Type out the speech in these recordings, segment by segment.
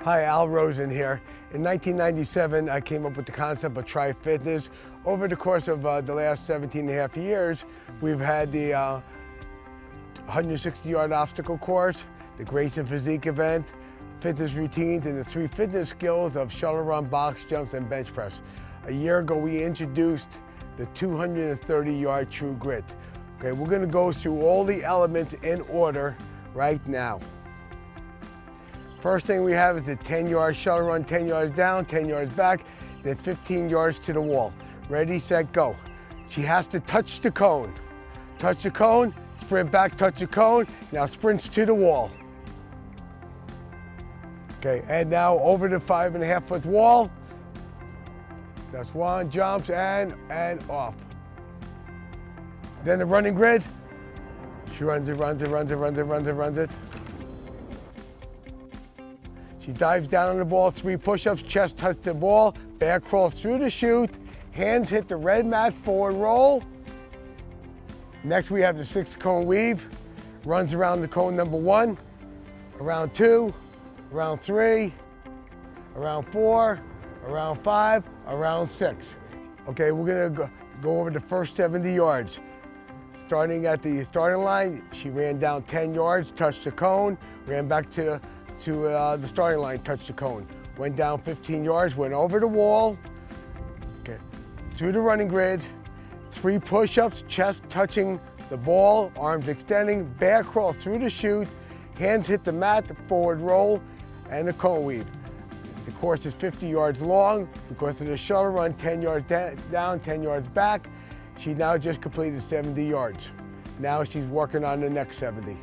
Hi, Al Rosen here. In 1997, I came up with the concept of tri-fitness. Over the course of the last 17 and a half years, we've had the 160-yard obstacle course, the Grace and Physique event, fitness routines, and the 3 fitness skills of shuttle run, box jumps, and bench press. A year ago, we introduced the 230-yard true grit. Okay, we're gonna go through all the elements in order right now. First thing we have is the 10-yard shuttle run, 10 yards down, 10 yards back, then 15 yards to the wall. Ready, set, go. She has to touch the cone. Touch the cone, sprint back, touch the cone, now sprints to the wall. Okay, and now over the 5.5-foot wall. That's one, jumps and off. Then the running grid. She runs it. She dives down on the ball, 3 push-ups, chest touch the ball, back crawl through the chute, hands hit the red mat, forward roll. Next we have the 6-cone weave. Runs around the cone number 1, around 2, around 3, around 4, around 5, around 6. Okay, we're gonna go over the first 70 yards. Starting at the starting line, she ran down 10 yards, touched the cone, ran back to the starting line, touched the cone. Went down 15 yards, went over the wall, okay, through the running grid, 3 push-ups, chest touching the ball, arms extending, back crawl through the chute, hands hit the mat, forward roll, and the cone weave. The course is 50 yards long because of the shuttle run, 10 yards down, 10 yards back. She now just completed 70 yards. Now she's working on the next 70.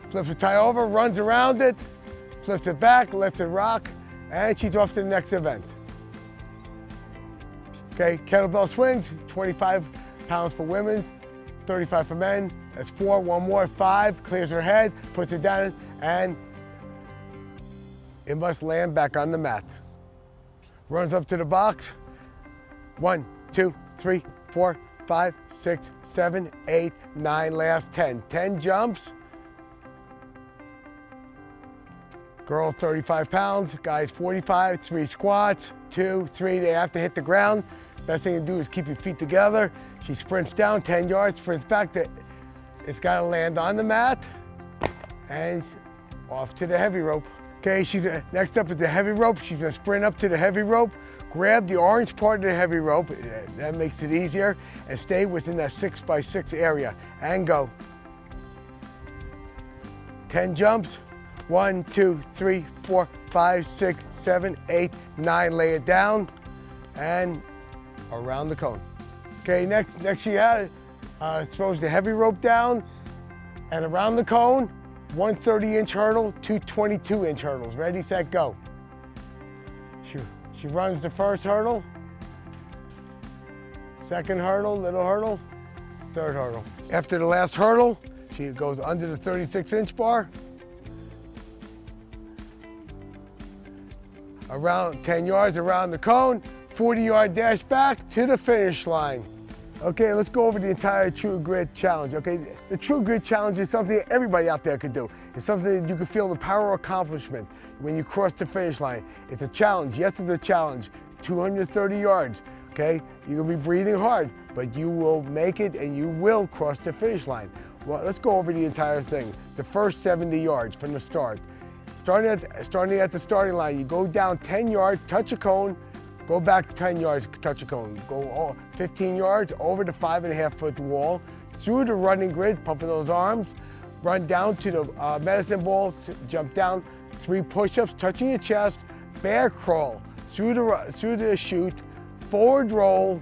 Flips the tie over, runs around it, flips it back, lets it rock, and she's off to the next event. Okay, kettlebell swings, 25 pounds for women, 35 for men. That's 4, one more, 5, clears her head, puts it down, and it must land back on the mat. Runs up to the box. 1, 2, 3, 4, 5, 6, 7, 8, 9, last 10. 10 jumps. Girl, 35 pounds, guys, 45, 3 squats, 2, 3, they have to hit the ground. Best thing to do is keep your feet together. She sprints down 10 yards, sprints back, it's gotta land on the mat, and off to the heavy rope. Okay, next up is the heavy rope. She's gonna sprint up to the heavy rope, grab the orange part of the heavy rope, that makes it easier, and stay within that 6x6 area, and go. 10 jumps. 1, 2, 3, 4, 5, 6, 7, 8, 9, lay it down, and around the cone. Okay, next she throws the heavy rope down, and around the cone, 1 30-inch hurdle, 2 22-inch hurdles. Ready, set, go. She runs the first hurdle, second hurdle, little hurdle, third hurdle. After the last hurdle, she goes under the 36-inch bar, around 10 yards around the cone, 40-yard dash back to the finish line. Okay, let's go over the entire True Grit Challenge. Okay, the True Grit Challenge is something that everybody out there could do. It's something that you can feel the power of accomplishment when you cross the finish line. It's a challenge. Yes, it's a challenge. 230 yards. Okay, you're gonna be breathing hard, but you will make it and you will cross the finish line. Well, let's go over the entire thing. The first 70 yards from the start. Starting at the starting line, you go down 10 yards, touch a cone, go back 10 yards, touch a cone. Go 15 yards over the 5.5-foot wall, through the running grid, pumping those arms, run down to the medicine ball, jump down, 3 push-ups, touching your chest, bear crawl, through the chute, forward roll,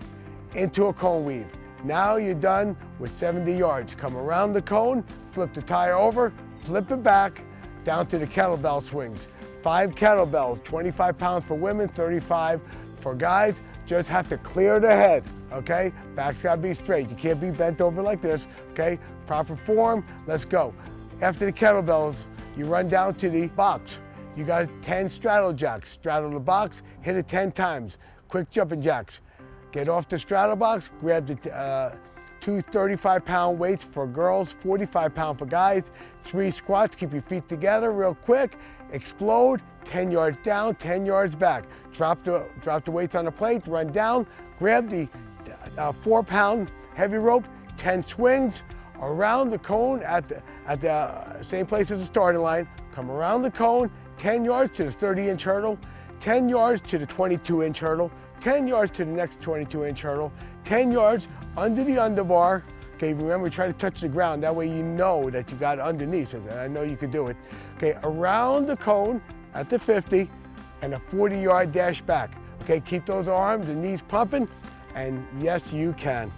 into a cone weave. Now you're done with 70 yards. Come around the cone, flip the tire over, flip it back, down to the kettlebell swings. 5 kettlebells, 25 pounds for women, 35 for guys. Just have to clear the head, okay? Back's gotta be straight. You can't be bent over like this, okay? Proper form, let's go. After the kettlebells, you run down to the box. You got 10 straddle jacks. Straddle the box, hit it 10 times. Quick jumping jacks. Get off the straddle box, grab the 2 35-pound weights for girls, 45-pound for guys, 3 squats, keep your feet together real quick, explode, 10 yards down, 10 yards back. Drop the weights on the plate, run down, grab the 4-pound heavy rope, 10 swings around the cone at the same place as the starting line, come around the cone, 10 yards to the 30-inch hurdle, 10 yards to the 22-inch hurdle, 10 yards to the next 22-inch hurdle, 10 yards under the underbar. Okay, remember, try to touch the ground. That way you know that you got underneath, and I know you can do it. Okay, around the cone at the 50 and a 40-yard dash back. Okay, keep those arms and knees pumping, and yes, you can.